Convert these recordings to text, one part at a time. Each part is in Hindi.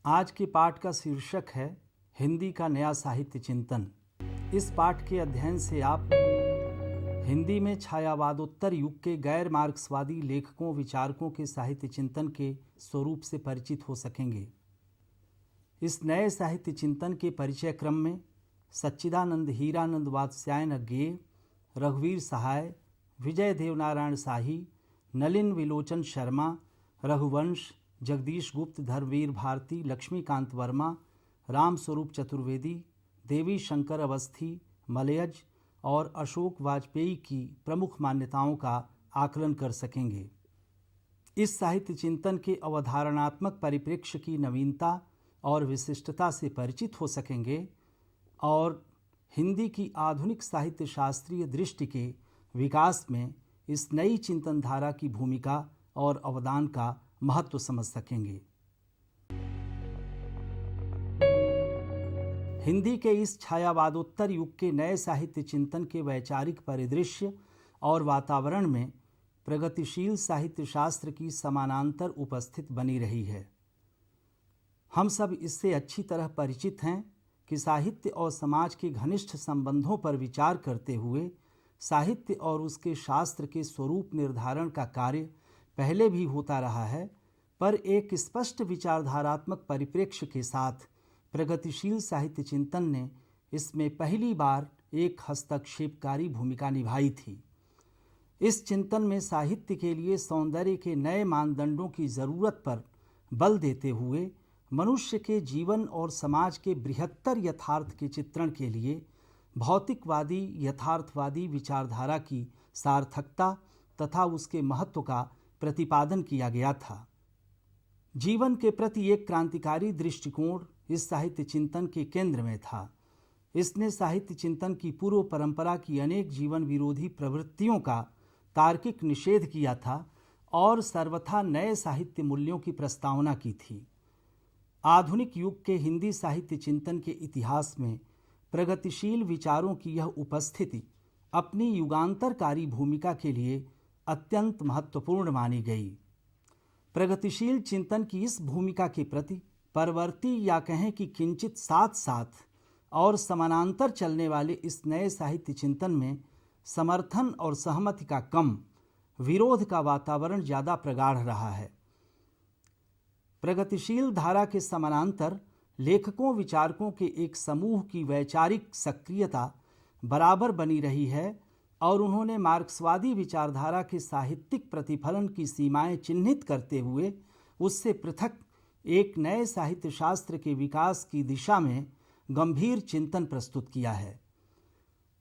आज के पाठ का शीर्षक है हिंदी का नया साहित्य चिंतन। इस पाठ के अध्ययन से आप हिंदी में छायावादोत्तर युग के गैर मार्क्सवादी लेखकों विचारकों के साहित्य चिंतन के स्वरूप से परिचित हो सकेंगे। इस नए साहित्य चिंतन के परिचय क्रम में सच्चिदानंद हीरानंद वात्स्यायन अज्ञेय, रघुवीर सहाय, विजय देवनारायण शाही, नलिन विलोचन शर्मा, रघुवंश, जगदीश गुप्त, धर्मवीर भारती, लक्ष्मीकांत वर्मा, राम स्वरूप चतुर्वेदी, देवी शंकर अवस्थी, मलयज और अशोक वाजपेयी की प्रमुख मान्यताओं का आकलन कर सकेंगे। इस साहित्य चिंतन के अवधारणात्मक परिप्रेक्ष्य की नवीनता और विशिष्टता से परिचित हो सकेंगे और हिंदी की आधुनिक साहित्य शास्त्रीय दृष्टि के विकास में इस नई चिंतन धारा की भूमिका और अवदान का महत्व समझ सकेंगे। हिंदी के इस छायावादोत्तर युग के नए साहित्य चिंतन के वैचारिक परिदृश्य और वातावरण में प्रगतिशील साहित्य शास्त्र की समानांतर उपस्थित बनी रही है। हम सब इससे अच्छी तरह परिचित हैं कि साहित्य और समाज के घनिष्ठ संबंधों पर विचार करते हुए साहित्य और उसके शास्त्र के स्वरूप निर्धारण का कार्य पहले भी होता रहा है, पर एक स्पष्ट विचारधारात्मक परिप्रेक्ष्य के साथ प्रगतिशील साहित्य चिंतन ने इसमें पहली बार एक हस्तक्षेपकारी भूमिका निभाई थी। इस चिंतन में साहित्य के लिए सौंदर्य के नए मानदंडों की जरूरत पर बल देते हुए मनुष्य के जीवन और समाज के बृहत्तर यथार्थ के चित्रण के लिए भौतिकवादी यथार्थवादी विचारधारा की सार्थकता तथा उसके महत्व का प्रतिपादन किया गया था। जीवन के प्रति एक क्रांतिकारी दृष्टिकोण इस साहित्य चिंतन के केंद्र में था। इसने साहित्य चिंतन की पूर्व परंपरा की अनेक जीवन विरोधी प्रवृत्तियों का तार्किक निषेध किया था और सर्वथा नए साहित्य मूल्यों की प्रस्तावना की थी। आधुनिक युग के हिंदी साहित्य चिंतन के इतिहास में प्रगतिशील विचारों की यह उपस्थिति अपनी युगांतरकारी भूमिका के लिए अत्यंत महत्वपूर्ण मानी गई। प्रगतिशील चिंतन की इस भूमिका के प्रति परवर्ती या कहें कि किंचित साथ साथ और समानांतर चलने वाले इस नए साहित्य चिंतन में समर्थन और सहमति का कम, विरोध का वातावरण ज़्यादा प्रगाढ़ रहा है। प्रगतिशील धारा के समानांतर लेखकों विचारकों के एक समूह की वैचारिक सक्रियता बराबर बनी रही है और उन्होंने मार्क्सवादी विचारधारा के साहित्यिक प्रतिफलन की सीमाएं चिन्हित करते हुए उससे पृथक एक नए साहित्य शास्त्र के विकास की दिशा में गंभीर चिंतन प्रस्तुत किया है।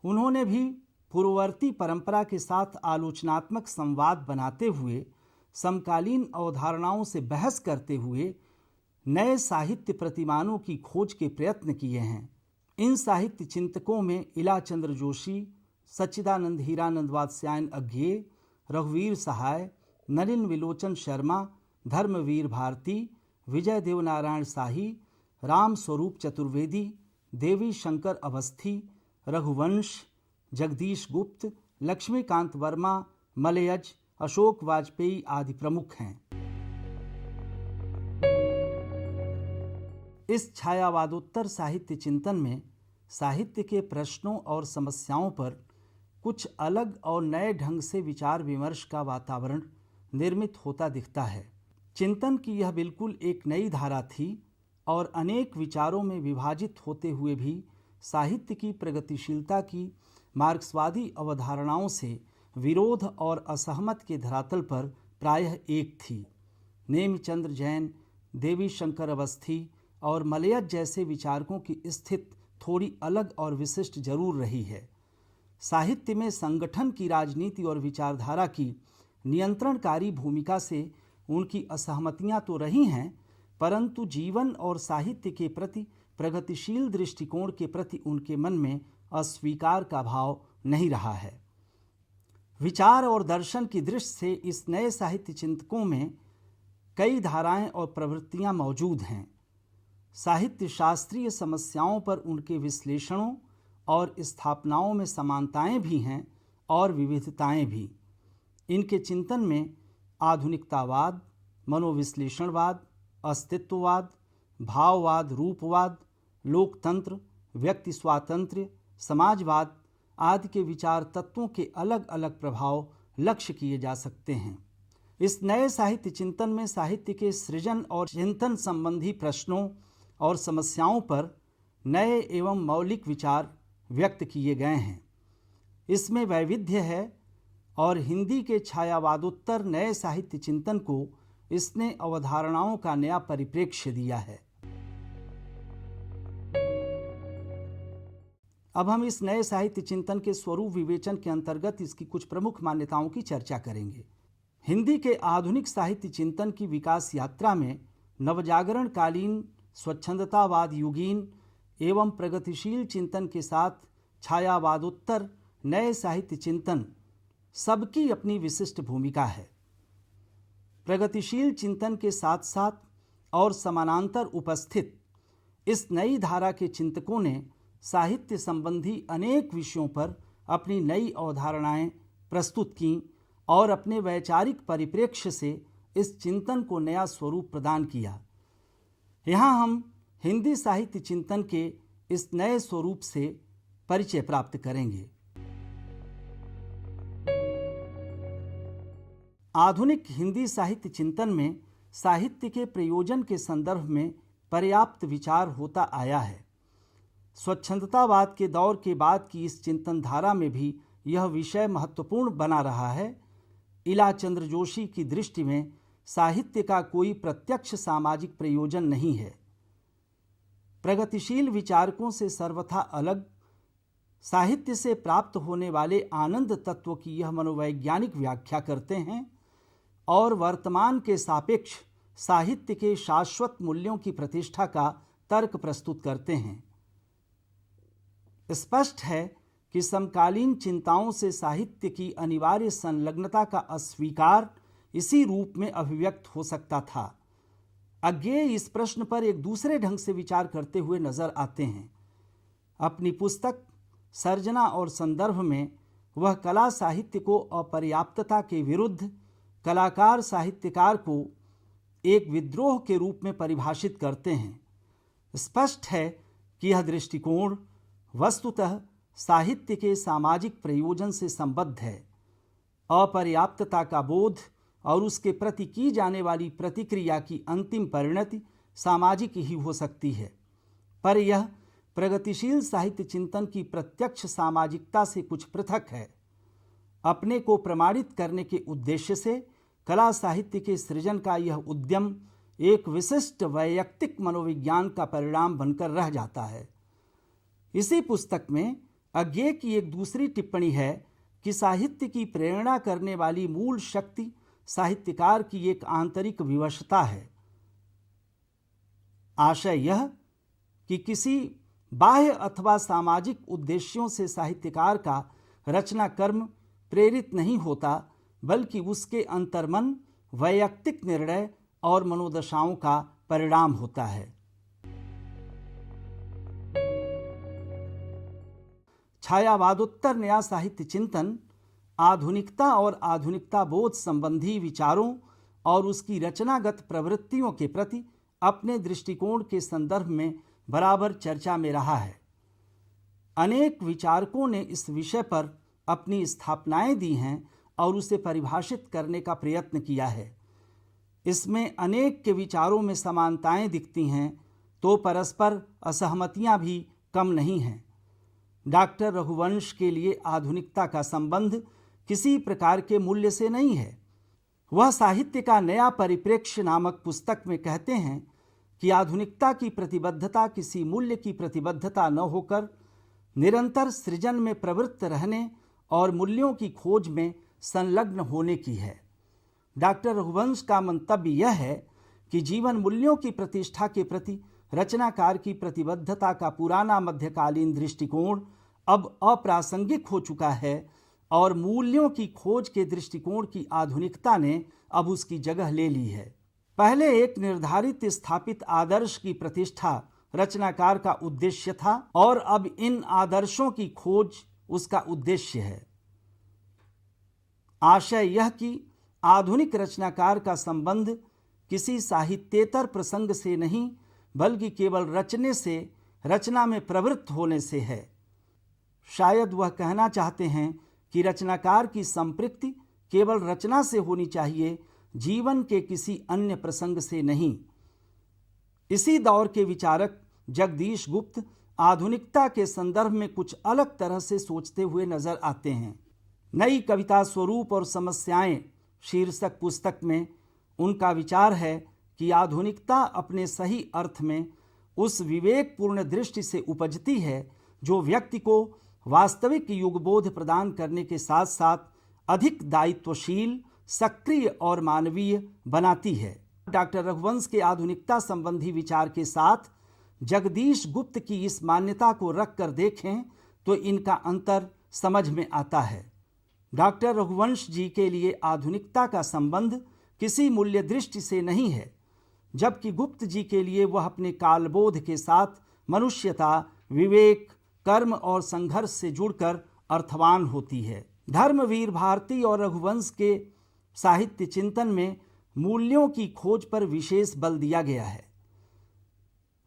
उन्होंने भी पूर्ववर्ती परंपरा के साथ आलोचनात्मक संवाद बनाते हुए समकालीन अवधारणाओं से बहस करते हुए नए साहित्य प्रतिमानों की खोज के प्रयत्न किए हैं। इन साहित्य चिंतकों में इलाचंद्र जोशी, सच्चिदानंद हीरानंद वात्स्यायन अज्ञेय, रघुवीर सहाय, नलिन विलोचन शर्मा, धर्मवीर भारती, विजय देवनारायण शाही, राम स्वरूप चतुर्वेदी, देवी शंकर अवस्थी, रघुवंश, जगदीश गुप्त, लक्ष्मीकांत वर्मा, मलयज, अशोक वाजपेयी आदि प्रमुख हैं। इस छायावादोत्तर साहित्य चिंतन में साहित्य के प्रश्नों और समस्याओं पर कुछ अलग और नए ढंग से विचार विमर्श का वातावरण निर्मित होता दिखता है। चिंतन की यह बिल्कुल एक नई धारा थी और अनेक विचारों में विभाजित होते हुए भी साहित्य की प्रगतिशीलता की मार्क्सवादी अवधारणाओं से विरोध और असहमत के धरातल पर प्रायः एक थी। नेमिचंद्र जैन, देवी शंकर अवस्थी और मलयज जैसे विचारकों की स्थिति थोड़ी अलग और विशिष्ट जरूर रही है। साहित्य में संगठन की राजनीति और विचारधारा की नियंत्रणकारी भूमिका से उनकी असहमतियां तो रही हैं, परंतु जीवन और साहित्य के प्रति प्रगतिशील दृष्टिकोण के प्रति उनके मन में अस्वीकार का भाव नहीं रहा है। विचार और दर्शन की दृष्टि से इस नए साहित्य चिंतकों में कई धाराएं और प्रवृत्तियां मौजूद हैं। साहित्य शास्त्रीय समस्याओं पर उनके विश्लेषणों और स्थापनाओं में समानताएं भी हैं और विविधताएं भी। इनके चिंतन में आधुनिकतावाद, मनोविश्लेषणवाद, अस्तित्ववाद, भाववाद, रूपवाद, लोकतंत्र, व्यक्ति स्वातंत्र्य, समाजवाद आदि के विचार तत्वों के अलग अलग प्रभाव लक्ष्य किए जा सकते हैं। इस नए साहित्य चिंतन में साहित्य के सृजन और चिंतन संबंधी प्रश्नों और समस्याओं पर नए एवं मौलिक विचार व्यक्त किए गए हैं। इसमें वैविध्य है और हिंदी के छायावादोत्तर नए साहित्य चिंतन को इसने अवधारणाओं का नया परिप्रेक्ष्य दिया है। अब हम इस नए साहित्य चिंतन के स्वरूप विवेचन के अंतर्गत इसकी कुछ प्रमुख मान्यताओं की चर्चा करेंगे। हिंदी के आधुनिक साहित्य चिंतन की विकास यात्रा में नवजागरण कालीन स्वच्छंदतावाद युगीन एवं प्रगतिशील चिंतन के साथ छायावादोत्तर नए साहित्य चिंतन सबकी अपनी विशिष्ट भूमिका है। प्रगतिशील चिंतन के साथ साथ और समानांतर उपस्थित इस नई धारा के चिंतकों ने साहित्य संबंधी अनेक विषयों पर अपनी नई अवधारणाएं प्रस्तुत की और अपने वैचारिक परिप्रेक्ष्य से इस चिंतन को नया स्वरूप प्रदान किया। यहाँ हम हिंदी साहित्य चिंतन के इस नए स्वरूप से परिचय प्राप्त करेंगे। आधुनिक हिंदी साहित्य चिंतन में साहित्य के प्रयोजन के संदर्भ में पर्याप्त विचार होता आया है। स्वच्छंदतावाद के दौर के बाद की इस चिंतन धारा में भी यह विषय महत्वपूर्ण बना रहा है। इला चंद्र जोशी की दृष्टि में साहित्य का कोई प्रत्यक्ष सामाजिक प्रयोजन नहीं है। प्रगतिशील विचारकों से सर्वथा अलग साहित्य से प्राप्त होने वाले आनंद तत्व की यह मनोवैज्ञानिक व्याख्या करते हैं और वर्तमान के सापेक्ष साहित्य के शाश्वत मूल्यों की प्रतिष्ठा का तर्क प्रस्तुत करते हैं। स्पष्ट है कि समकालीन चिंताओं से साहित्य की अनिवार्य संलग्नता का अस्वीकार इसी रूप में अभिव्यक्त हो सकता था। अज्ञेय इस प्रश्न पर एक दूसरे ढंग से विचार करते हुए नजर आते हैं। अपनी पुस्तक सर्जना और संदर्भ में वह कला साहित्य को अपर्याप्तता के विरुद्ध कलाकार साहित्यकार को एक विद्रोह के रूप में परिभाषित करते हैं। स्पष्ट है कि यह दृष्टिकोण वस्तुतः साहित्य के सामाजिक प्रयोजन से संबद्ध है। अपर्याप्तता का बोध और उसके प्रति की जाने वाली प्रतिक्रिया की अंतिम परिणति सामाजिक ही हो सकती है, पर यह प्रगतिशील साहित्य चिंतन की प्रत्यक्ष सामाजिकता से कुछ पृथक है। अपने को प्रमाणित करने के उद्देश्य से कला साहित्य के सृजन का यह उद्यम एक विशिष्ट वैयक्तिक मनोविज्ञान का परिणाम बनकर रह जाता है। इसी पुस्तक में अज्ञेय की एक दूसरी टिप्पणी है कि साहित्य की प्रेरणा करने वाली मूल शक्ति साहित्यकार की एक आंतरिक विवशता है। आशय यह कि किसी बाह्य अथवा सामाजिक उद्देश्यों से साहित्यकार का रचना कर्म प्रेरित नहीं होता, बल्कि उसके अंतर्मन वैयक्तिक निर्णय और मनोदशाओं का परिणाम होता है। छायावादोत्तर नया साहित्य चिंतन आधुनिकता और आधुनिकता बोध संबंधी विचारों और उसकी रचनागत प्रवृत्तियों के प्रति अपने दृष्टिकोण के संदर्भ में बराबर चर्चा में रहा है। अनेक विचारकों ने इस विषय पर अपनी स्थापनाएं दी हैं और उसे परिभाषित करने का प्रयत्न किया है। इसमें अनेक के विचारों में समानताएं दिखती हैं तो परस्पर असहमतियां भी कम नहीं हैं। डॉक्टर रघुवंश के लिए आधुनिकता का संबंध किसी प्रकार के मूल्य से नहीं है। वह साहित्य का नया परिप्रेक्ष्य नामक पुस्तक में कहते हैं कि आधुनिकता की प्रतिबद्धता किसी मूल्य की प्रतिबद्धता न होकर निरंतर सृजन में प्रवृत्त रहने और मूल्यों की खोज में संलग्न होने की है। डॉक्टर रघुवंश का मंतव्य यह है कि जीवन मूल्यों की प्रतिष्ठा के प्रति रचनाकार की प्रतिबद्धता का पुराना मध्यकालीन दृष्टिकोण अब अप्रासंगिक हो चुका है और मूल्यों की खोज के दृष्टिकोण की आधुनिकता ने अब उसकी जगह ले ली है। पहले एक निर्धारित स्थापित आदर्श की प्रतिष्ठा रचनाकार का उद्देश्य था और अब इन आदर्शों की खोज उसका उद्देश्य है। आशय यह कि आधुनिक रचनाकार का संबंध किसी साहित्येतर प्रसंग से नहीं बल्कि केवल रचने से, रचना में प्रवृत्त होने से है। शायद वह कहना चाहते हैं कि रचनाकार की संपृक्ति केवल रचना से होनी चाहिए, जीवन के किसी अन्य प्रसंग से नहीं। इसी दौर के विचारक जगदीश गुप्त आधुनिकता के संदर्भ में कुछ अलग तरह से सोचते हुए नजर आते हैं। नई कविता स्वरूप और समस्याएं शीर्षक पुस्तक में उनका विचार है कि आधुनिकता अपने सही अर्थ में उस विवेकपूर्ण दृष्टि से उपजती है जो व्यक्ति को वास्तविक युगबोध प्रदान करने के साथ साथ अधिक दायित्वशील, सक्रिय और मानवीय बनाती है। डॉक्टर रघुवंश के आधुनिकता संबंधी विचार के साथ जगदीश गुप्त की इस मान्यता को रख कर देखें तो इनका अंतर समझ में आता है। डॉक्टर रघुवंश जी के लिए आधुनिकता का संबंध किसी मूल्य दृष्टि से नहीं है, जबकि गुप्त जी के लिए वह अपने कालबोध के साथ मनुष्यता, विवेक, कर्म और संघर्ष से जुड़कर अर्थवान होती है। धर्मवीर भारती और रघुवंश के साहित्य चिंतन में मूल्यों की खोज पर विशेष बल दिया गया है।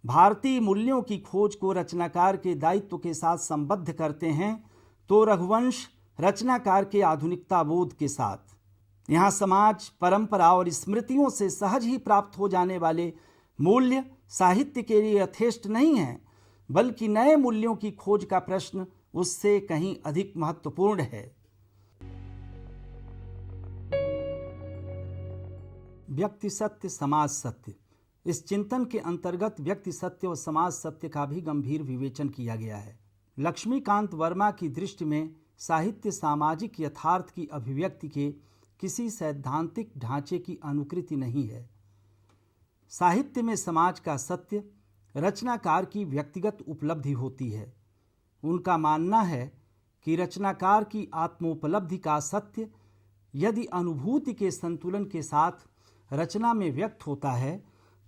भारतीय मूल्यों की खोज को रचनाकार के दायित्व के साथ संबद्ध करते हैं, तो रघुवंश रचनाकार के आधुनिकता बोध के साथ। यहाँ समाज, परंपरा और स्मृतियों से सहज ही प्राप्त हो जाने वाले मूल्य साहित्य के लिए यथेष्ट नहीं है, बल्कि नए मूल्यों की खोज का प्रश्न उससे कहीं अधिक महत्वपूर्ण है। व्यक्ति सत्य, समाज सत्य। इस चिंतन के अंतर्गत व्यक्ति सत्य और समाज सत्य का भी गंभीर विवेचन किया गया है। लक्ष्मीकांत वर्मा की दृष्टि में साहित्य सामाजिक यथार्थ की अभिव्यक्ति के किसी सैद्धांतिक ढांचे की अनुकृति नहीं है। साहित्य में समाज का सत्य रचनाकार की व्यक्तिगत उपलब्धि होती है। उनका मानना है कि रचनाकार की आत्मोपलब्धि का सत्य यदि अनुभूति के संतुलन के साथ रचना में व्यक्त होता है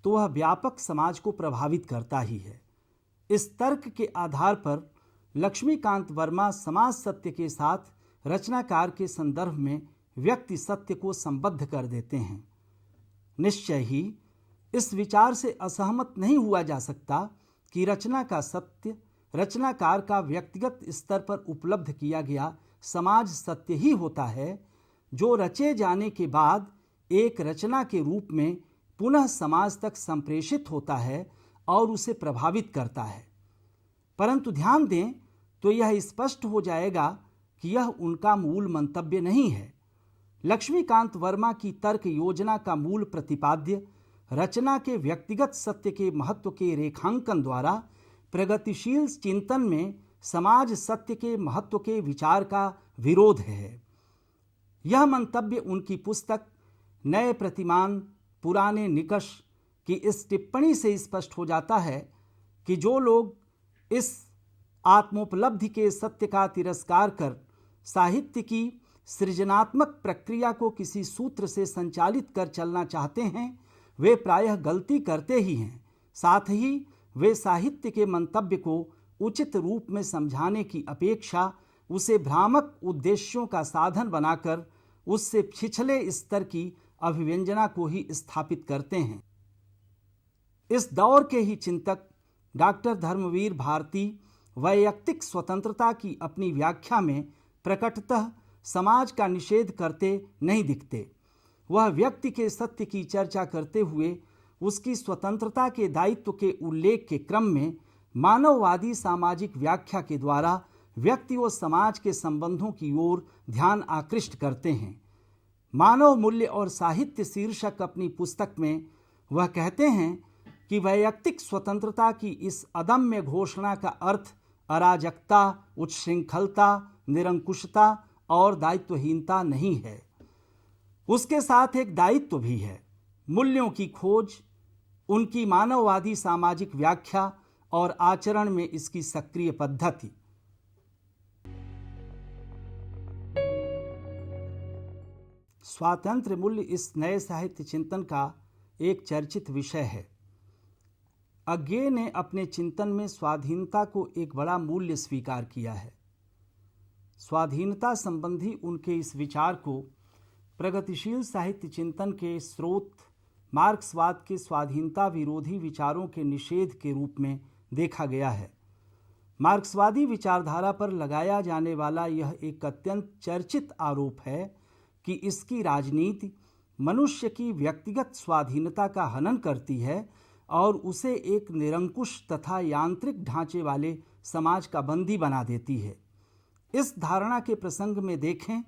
तो वह व्यापक समाज को प्रभावित करता ही है। इस तर्क के आधार पर लक्ष्मीकांत वर्मा समाज सत्य के साथ रचनाकार के संदर्भ में व्यक्ति सत्य को संबद्ध कर देते हैं। निश्चय ही इस विचार से असहमत नहीं हुआ जा सकता कि रचना का सत्य रचनाकार का व्यक्तिगत स्तर पर उपलब्ध किया गया समाज सत्य ही होता है, जो रचे जाने के बाद एक रचना के रूप में पुनः समाज तक संप्रेषित होता है और उसे प्रभावित करता है। परंतु ध्यान दें तो यह स्पष्ट हो जाएगा कि यह उनका मूल मंतव्य नहीं है। लक्ष्मीकांत वर्मा की तर्क योजना का मूल प्रतिपाद्य रचना के व्यक्तिगत सत्य के महत्व के रेखांकन द्वारा प्रगतिशील चिंतन में समाज सत्य के महत्व के विचार का विरोध है। यह मंतव्य उनकी पुस्तक नए प्रतिमान पुराने निकष की इस टिप्पणी से स्पष्ट हो जाता है कि जो लोग इस आत्मोपलब्धि के सत्य का तिरस्कार कर साहित्य की सृजनात्मक प्रक्रिया को किसी सूत्र से संचालित कर चलना चाहते हैं, वे प्रायः गलती करते ही हैं। साथ ही वे साहित्य के मंतव्य को उचित रूप में समझाने की अपेक्षा उसे भ्रामक उद्देश्यों का साधन बनाकर उससे छिछले स्तर की अभिव्यंजना को ही स्थापित करते हैं। इस दौर के ही चिंतक डॉक्टर धर्मवीर भारती वैयक्तिक स्वतंत्रता की अपनी व्याख्या में प्रकटतः समाज का निषेध करते नहीं दिखते। वह व्यक्ति के सत्य की चर्चा करते हुए उसकी स्वतंत्रता के दायित्व के उल्लेख के क्रम में मानववादी सामाजिक व्याख्या के द्वारा व्यक्ति व समाज के संबंधों की ओर ध्यान आकृष्ट करते हैं। मानव मूल्य और साहित्य शीर्षक अपनी पुस्तक में वह कहते हैं कि वैयक्तिक स्वतंत्रता की इस अदम्य घोषणा का अर्थ अराजकता, उच्छृंखलता, निरंकुशता और दायित्वहीनता नहीं है। उसके साथ एक दायित्व भी है, मूल्यों की खोज, उनकी मानववादी सामाजिक व्याख्या और आचरण में इसकी सक्रिय पद्धति। स्वातंत्र्य मूल्य इस नए साहित्य चिंतन का एक चर्चित विषय है। अज्ञे ने अपने चिंतन में स्वाधीनता को एक बड़ा मूल्य स्वीकार किया है। स्वाधीनता संबंधी उनके इस विचार को प्रगतिशील साहित्य चिंतन के स्रोत मार्क्सवाद के स्वाधीनता विरोधी विचारों के निषेध के रूप में देखा गया है। मार्क्सवादी विचारधारा पर लगाया जाने वाला यह एक अत्यंत चर्चित आरोप है कि इसकी राजनीति मनुष्य की व्यक्तिगत स्वाधीनता का हनन करती है और उसे एक निरंकुश तथा यांत्रिक ढांचे वाले समाज का बंदी बना देती है। इस धारणा के प्रसंग में देखें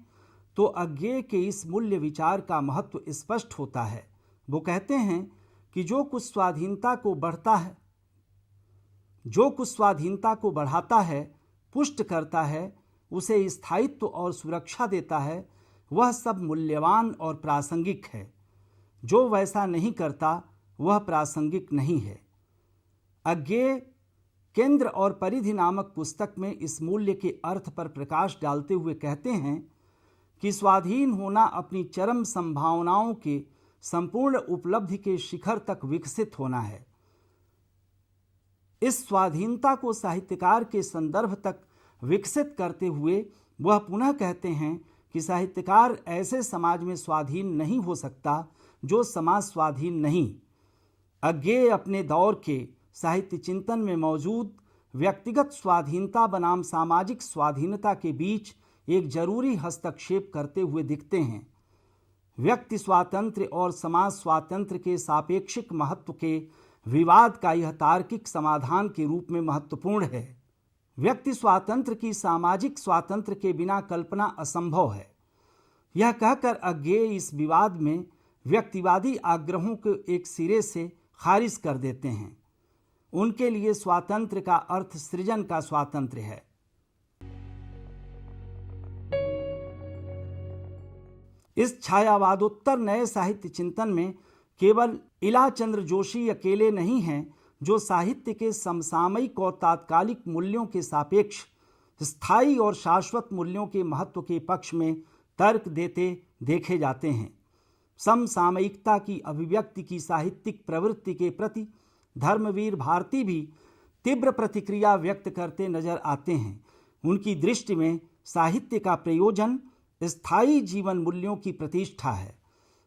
तो अज्ञेय के इस मूल्य विचार का महत्व स्पष्ट होता है। वो कहते हैं कि जो कुछ स्वाधीनता को बढ़ाता है, पुष्ट करता है, उसे स्थायित्व और सुरक्षा देता है, वह सब मूल्यवान और प्रासंगिक है। जो वैसा नहीं करता वह प्रासंगिक नहीं है। अज्ञेय केंद्र और परिधि नामक पुस्तक में इस मूल्य के अर्थ पर प्रकाश डालते हुए कहते हैं कि स्वाधीन होना अपनी चरम संभावनाओं के संपूर्ण उपलब्धि के शिखर तक विकसित होना है। इस स्वाधीनता को साहित्यकार के संदर्भ तक विकसित करते हुए वह पुनः कहते हैं कि साहित्यकार ऐसे समाज में स्वाधीन नहीं हो सकता जो समाज स्वाधीन नहीं। अज्ञेय अपने दौर के साहित्य चिंतन में मौजूद व्यक्तिगत स्वाधीनता बनाम सामाजिक स्वाधीनता के बीच एक जरूरी हस्तक्षेप करते हुए दिखते हैं। व्यक्ति स्वातंत्र्य और समाज स्वातंत्र्य के सापेक्षिक महत्व के विवाद का यह तार्किक समाधान के रूप में महत्वपूर्ण है। व्यक्ति स्वातंत्र्य की सामाजिक स्वातंत्र्य के बिना कल्पना असंभव है। यह कहकर अज्ञेय इस विवाद में व्यक्तिवादी आग्रहों को एक सिरे से खारिज कर देते हैं। उनके लिए स्वातंत्र्य का अर्थ सृजन का स्वातंत्र्य है। इस छायावादोत्तर नए साहित्य चिंतन में केवल इलाचंद्र जोशी अकेले नहीं हैं जो साहित्य के समसामयिक और तात्कालिक मूल्यों के सापेक्ष स्थायी और शाश्वत मूल्यों के महत्व के पक्ष में तर्क देते देखे जाते हैं। समसामयिकता की अभिव्यक्ति की साहित्यिक प्रवृत्ति के प्रति धर्मवीर भारती भी तीव्र प्रतिक्रिया व्यक्त करते नजर आते हैं। उनकी दृष्टि में साहित्य का प्रयोजन स्थायी जीवन मूल्यों की प्रतिष्ठा है।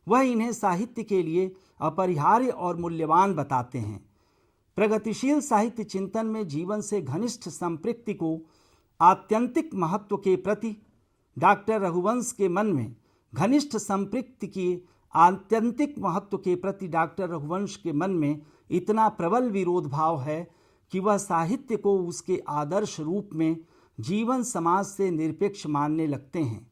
वह इन्हें साहित्य के लिए अपरिहार्य और मूल्यवान बताते हैं। प्रगतिशील साहित्य चिंतन में जीवन से घनिष्ठ संपृक्ति को आत्यंतिक महत्व के प्रति डॉक्टर रघुवंश के मन में घनिष्ठ संपृक्ति की आत्यंतिक महत्व के प्रति डॉक्टर रघुवंश के मन में इतना प्रबल विरोध भाव है कि वह साहित्य को उसके आदर्श रूप में जीवन समाज से निरपेक्ष मानने लगते हैं।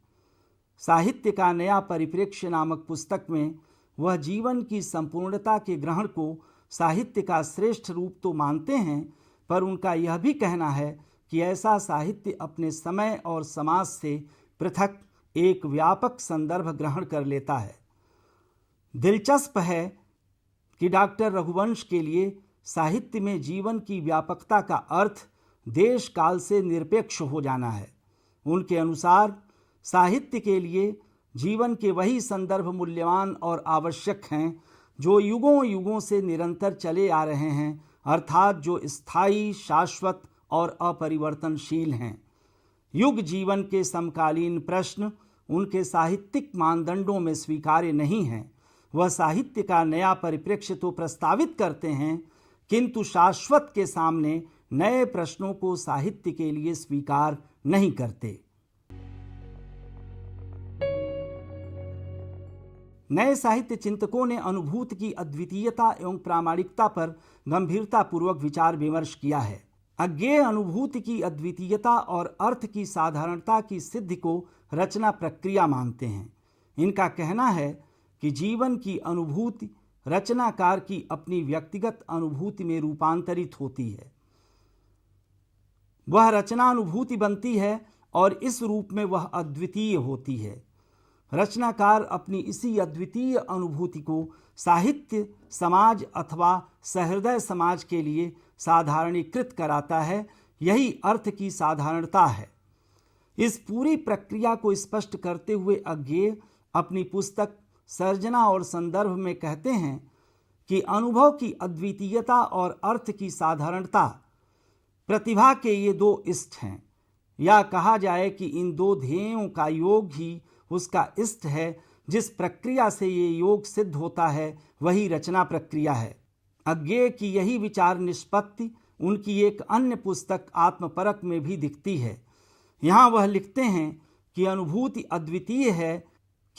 साहित्य का नया परिप्रेक्ष्य नामक पुस्तक में वह जीवन की संपूर्णता के ग्रहण को साहित्य का श्रेष्ठ रूप तो मानते हैं, पर उनका यह भी कहना है कि ऐसा साहित्य अपने समय और समाज से पृथक एक व्यापक संदर्भ ग्रहण कर लेता है। दिलचस्प है कि डॉक्टर रघुवंश के लिए साहित्य में जीवन की व्यापकता का अर्थ देश काल से निरपेक्ष हो जाना है। उनके अनुसार साहित्य के लिए जीवन के वही संदर्भ मूल्यवान और आवश्यक हैं जो युगों युगों से निरंतर चले आ रहे हैं, अर्थात जो स्थायी, शाश्वत और अपरिवर्तनशील हैं। युग जीवन के समकालीन प्रश्न उनके साहित्यिक मानदंडों में स्वीकार्य नहीं हैं। वह साहित्य का नया परिप्रेक्ष्य तो प्रस्तावित करते हैं, किंतु शाश्वत के सामने नए प्रश्नों को साहित्य के लिए स्वीकार नहीं करते। नए साहित्य चिंतकों ने अनुभूति की अद्वितीयता एवं प्रामाणिकता पर गंभीरतापूर्वक विचार विमर्श किया है। अज्ञेय अनुभूति की अद्वितीयता और अर्थ की साधारणता की सिद्धि को रचना प्रक्रिया मानते हैं। इनका कहना है कि जीवन की अनुभूति रचनाकार की अपनी व्यक्तिगत अनुभूति में रूपांतरित होती है। वह रचनानुभूति बनती है और इस रूप में वह अद्वितीय होती है। रचनाकार अपनी इसी अद्वितीय अनुभूति को साहित्य, समाज अथवा सहृदय समाज के लिए साधारणीकृत कराता है। यही अर्थ की साधारणता है। इस पूरी प्रक्रिया को स्पष्ट करते हुए अज्ञेय अपनी पुस्तक सर्जना और संदर्भ में कहते हैं कि अनुभव की अद्वितीयता और अर्थ की साधारणता प्रतिभा के ये दो इष्ट हैं, या कहा जाए कि इन दो ध्येयों का योग ही उसका इष्ट है, जिस प्रक्रिया से ये योग सिद्ध होता है वही रचना प्रक्रिया है। अज्ञेय की यही विचार निष्पत्ति उनकी एक अन्य पुस्तक आत्मपरक में भी दिखती है। यहाँ वह लिखते हैं कि अनुभूति अद्वितीय है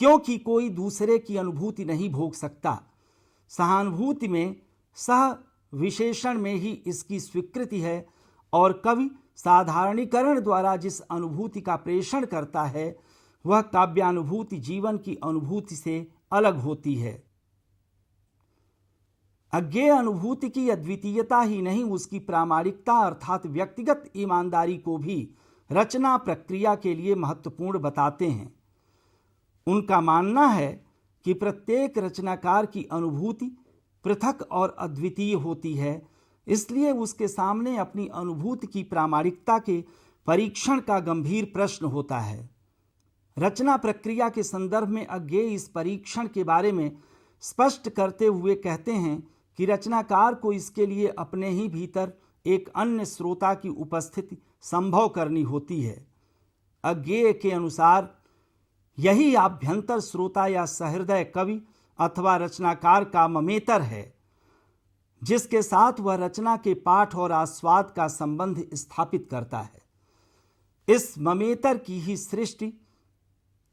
क्योंकि कोई दूसरे की अनुभूति नहीं भोग सकता। सहानुभूति में सह विशेषण में ही इसकी स्वीकृति है और कवि साधारणीकरण द्वारा जिस अनुभूति का प्रेषण करता है वह काव्यानुभूति जीवन की अनुभूति से अलग होती है। अज्ञेय अनुभूति की अद्वितीयता ही नहीं, उसकी प्रामाणिकता अर्थात व्यक्तिगत ईमानदारी को भी रचना प्रक्रिया के लिए महत्वपूर्ण बताते हैं। उनका मानना है कि प्रत्येक रचनाकार की अनुभूति पृथक और अद्वितीय होती है, इसलिए उसके सामने अपनी अनुभूति की प्रामाणिकता के परीक्षण का गंभीर प्रश्न होता है। रचना प्रक्रिया के संदर्भ में अज्ञेय इस परीक्षण के बारे में स्पष्ट करते हुए कहते हैं कि रचनाकार को इसके लिए अपने ही भीतर एक अन्य श्रोता की उपस्थिति संभव करनी होती है। अज्ञेय के अनुसार यही आभ्यंतर श्रोता या सहृदय कवि अथवा रचनाकार का ममेतर है, जिसके साथ वह रचना के पाठ और आस्वाद का संबंध स्थापित करता है। इस ममेतर की ही सृष्टि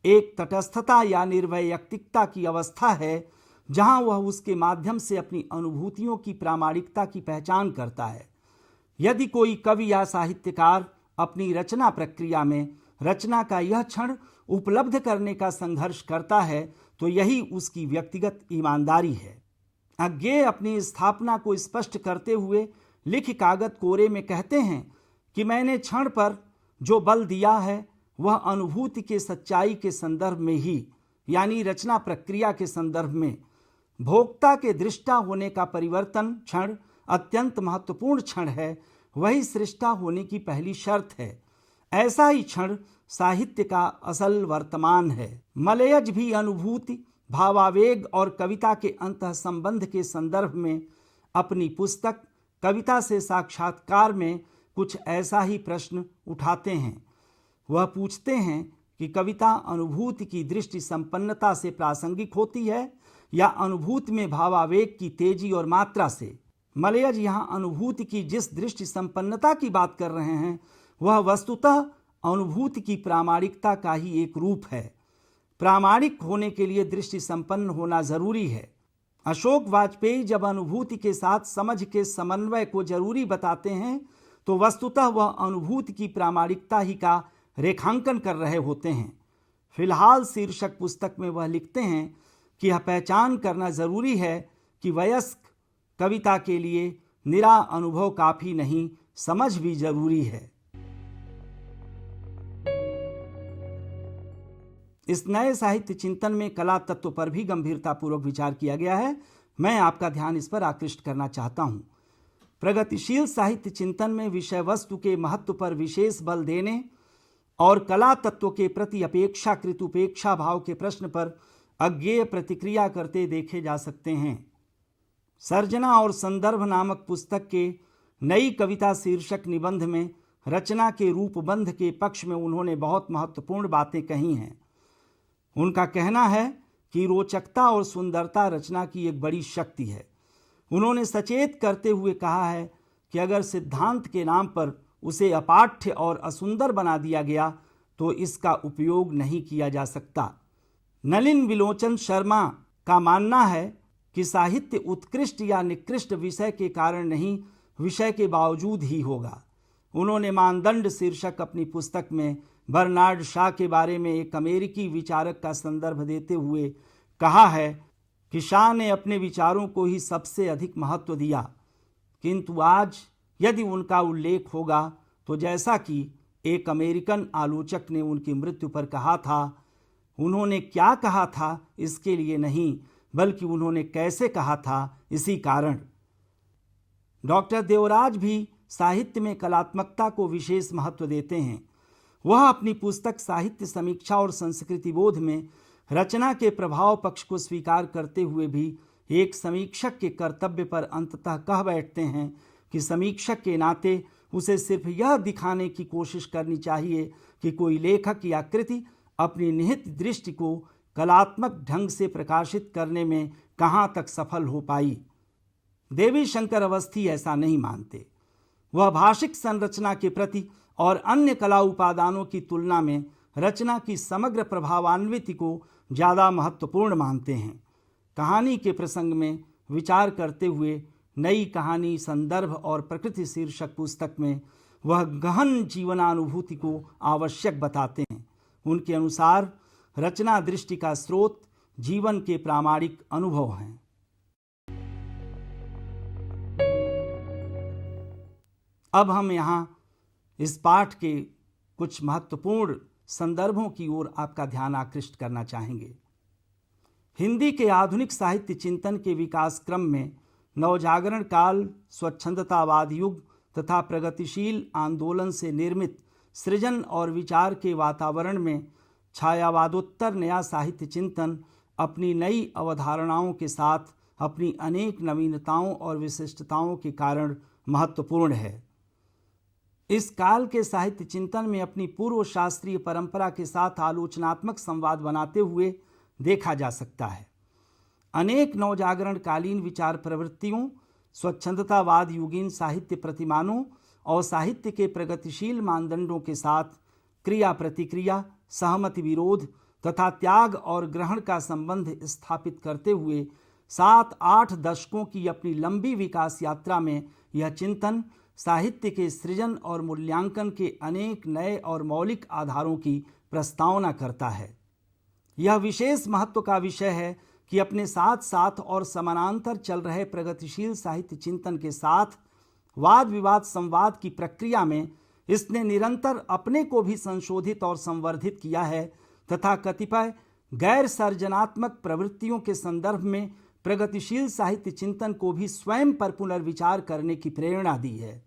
एक तटस्थता या निर्वैयक्तिकता की अवस्था है, जहां वह उसके माध्यम से अपनी अनुभूतियों की प्रामाणिकता की पहचान करता है। यदि कोई कवि या साहित्यकार अपनी रचना प्रक्रिया में रचना का यह क्षण उपलब्ध करने का संघर्ष करता है तो यही उसकी व्यक्तिगत ईमानदारी है। अज्ञेय अपनी स्थापना को स्पष्ट करते हुए लिख कागज कोरे में कहते हैं कि मैंने क्षण पर जो बल दिया है वह अनुभूति के सच्चाई के संदर्भ में ही, यानी रचना प्रक्रिया के संदर्भ में भोक्ता के दृष्टा होने का परिवर्तन क्षण अत्यंत महत्वपूर्ण क्षण है, वही सृष्टा होने की पहली शर्त है। ऐसा ही क्षण साहित्य का असल वर्तमान है। मलयज भी अनुभूति, भावावेग और कविता के अंतः संबंध के संदर्भ में अपनी पुस्तक कविता से साक्षात्कार में कुछ ऐसा ही प्रश्न उठाते हैं। वह पूछते हैं कि कविता अनुभूति की दृष्टि संपन्नता से प्रासंगिक होती है या अनुभूति में भावावेग की तेजी और मात्रा से। मलयज यहाँ अनुभूति की जिस दृष्टि संपन्नता की बात कर रहे हैं वह वस्तुतः अनुभूति की प्रामाणिकता का ही एक रूप है। प्रामाणिक होने के लिए दृष्टि संपन्न होना जरूरी है। अशोक वाजपेयी जब अनुभूति के साथ समझ के समन्वय को जरूरी बताते हैं तो वस्तुतः वह अनुभूति की प्रामाणिकता ही का रेखांकन कर रहे होते हैं। फिलहाल शीर्षक पुस्तक में वह लिखते हैं कि यह पहचान करना जरूरी है कि वयस्क कविता के लिए निरा अनुभव काफी नहीं, समझ भी जरूरी है। इस नए साहित्य चिंतन में कला तत्व पर भी गंभीरतापूर्वक विचार किया गया है। मैं आपका ध्यान इस पर आकृष्ट करना चाहता हूं। प्रगतिशील साहित्य चिंतन में विषय वस्तु के महत्व पर विशेष बल देने और कला तत्व के प्रति अपेक्षाकृत उपेक्षा भाव के प्रश्न पर अज्ञेय प्रतिक्रिया करते देखे जा सकते हैं। सर्जना और संदर्भ नामक पुस्तक के नई कविता शीर्षक निबंध में रचना के रूपबंध के पक्ष में उन्होंने बहुत महत्वपूर्ण बातें कही हैं। उनका कहना है कि रोचकता और सुंदरता रचना की एक बड़ी शक्ति है। उन्होंने सचेत करते हुए कहा है कि अगर सिद्धांत के नाम पर उसे अपाठ्य और असुंदर बना दिया गया तो इसका उपयोग नहीं किया जा सकता। नलिन विलोचन शर्मा का मानना है कि साहित्य उत्कृष्ट या निकृष्ट विषय के कारण नहीं, विषय के बावजूद ही होगा। उन्होंने मानदंड शीर्षक अपनी पुस्तक में बर्नार्ड शॉ के बारे में एक अमेरिकी विचारक का संदर्भ देते हुए कहा है कि शॉ ने अपने विचारों को ही सबसे अधिक महत्व दिया, किंतु आज यदि उनका उल्लेख होगा तो जैसा कि एक अमेरिकन आलोचक ने उनकी मृत्यु पर कहा था, उन्होंने क्या कहा था इसके लिए नहीं बल्कि उन्होंने कैसे कहा था इसी कारण। डॉक्टर देवराज भी साहित्य में कलात्मकता को विशेष महत्व देते हैं। वह अपनी पुस्तक साहित्य समीक्षा और संस्कृति बोध में रचना के प्रभाव पक्ष को स्वीकार करते हुए भी एक समीक्षक के कर्तव्य पर अंततः कह बैठते हैं कि समीक्षक के नाते उसे सिर्फ यह दिखाने की कोशिश करनी चाहिए कि कोई लेखक या कृति अपनी निहित दृष्टि को कलात्मक ढंग से प्रकाशित करने में कहाँ तक सफल हो पाई। देवी शंकर अवस्थी ऐसा नहीं मानते। वह भाषिक संरचना के प्रति और अन्य कला उपादानों की तुलना में रचना की समग्र प्रभावान्विति को ज़्यादा महत्वपूर्ण मानते हैं। कहानी के प्रसंग में विचार करते हुए नई कहानी, संदर्भ और प्रकृति शीर्षक पुस्तक में वह गहन जीवनानुभूति को आवश्यक बताते हैं। उनके अनुसार रचना दृष्टि का स्रोत जीवन के प्रामाणिक अनुभव हैं। अब हम यहाँ इस पाठ के कुछ महत्वपूर्ण संदर्भों की ओर आपका ध्यान आकृष्ट करना चाहेंगे। हिंदी के आधुनिक साहित्य चिंतन के विकास क्रम में नवजागरण काल, स्वच्छंदतावाद युग तथा प्रगतिशील आंदोलन से निर्मित सृजन और विचार के वातावरण में छायावादोत्तर नया साहित्य चिंतन अपनी नई अवधारणाओं के साथ अपनी अनेक नवीनताओं और विशिष्टताओं के कारण महत्वपूर्ण है। इस काल के साहित्य चिंतन में अपनी पूर्व शास्त्रीय परंपरा के साथ आलोचनात्मक संवाद बनाते हुए देखा जा सकता है। अनेक नवजागरण कालीन विचार प्रवृत्तियों, स्वच्छंदतावाद युगीन साहित्य प्रतिमानों और साहित्य के प्रगतिशील मानदंडों के साथ क्रिया प्रतिक्रिया, सहमति विरोध तथा त्याग और ग्रहण का संबंध स्थापित करते हुए 7-8 दशकों की अपनी लंबी विकास यात्रा में यह चिंतन साहित्य के सृजन और मूल्यांकन के अनेक नए और मौलिक आधारों की प्रस्तावना करता है। यह विशेष महत्व का विषय है कि अपने साथ साथ और समानांतर चल रहे प्रगतिशील साहित्य चिंतन के साथ वाद विवाद संवाद की प्रक्रिया में इसने निरंतर अपने को भी संशोधित और संवर्धित किया है तथा कतिपय गैर सर्जनात्मक प्रवृत्तियों के संदर्भ में प्रगतिशील साहित्य चिंतन को भी स्वयं पर पुनर्विचार करने की प्रेरणा दी है।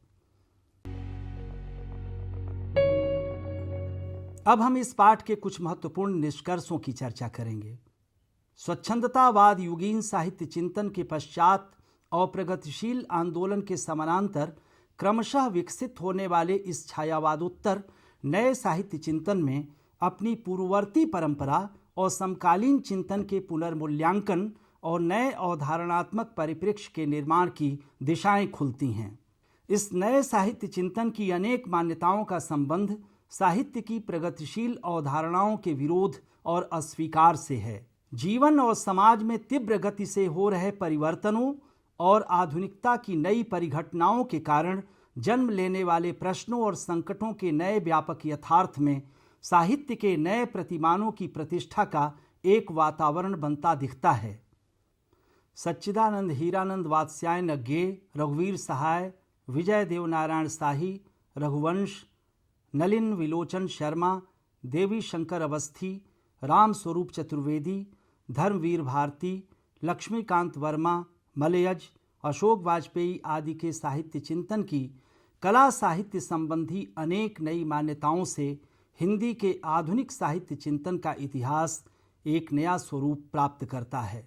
अब हम इस पाठ के कुछ महत्वपूर्ण निष्कर्षों की चर्चा करेंगे। स्वच्छंदतावाद युगीन साहित्य चिंतन के पश्चात और प्रगतिशील आंदोलन के समानांतर क्रमशः विकसित होने वाले इस छायावादोत्तर नए साहित्य चिंतन में अपनी पूर्ववर्ती परंपरा और समकालीन चिंतन के पुनर्मूल्यांकन और नए अवधारणात्मक परिप्रेक्ष्य के निर्माण की दिशाएं खुलती हैं। इस नए साहित्य चिंतन की अनेक मान्यताओं का संबंध साहित्य की प्रगतिशील अवधारणाओं के विरोध और अस्वीकार से है। जीवन और समाज में तीव्र गति से हो रहे परिवर्तनों और आधुनिकता की नई परिघटनाओं के कारण जन्म लेने वाले प्रश्नों और संकटों के नए व्यापक यथार्थ में साहित्य के नए प्रतिमानों की प्रतिष्ठा का एक वातावरण बनता दिखता है। सच्चिदानंद हीरानंद वात्स्यायन गे, रघुवीर सहाय, विजय देवनारायण शाही, रघुवंश, नलिन विलोचन शर्मा, देवी शंकर अवस्थी, राम स्वरूप चतुर्वेदी, धर्मवीर भारती, लक्ष्मीकांत वर्मा, मलयज, अशोक वाजपेयी आदि के साहित्य चिंतन की कला साहित्य संबंधी अनेक नई मान्यताओं से हिंदी के आधुनिक साहित्य चिंतन का इतिहास एक नया स्वरूप प्राप्त करता है।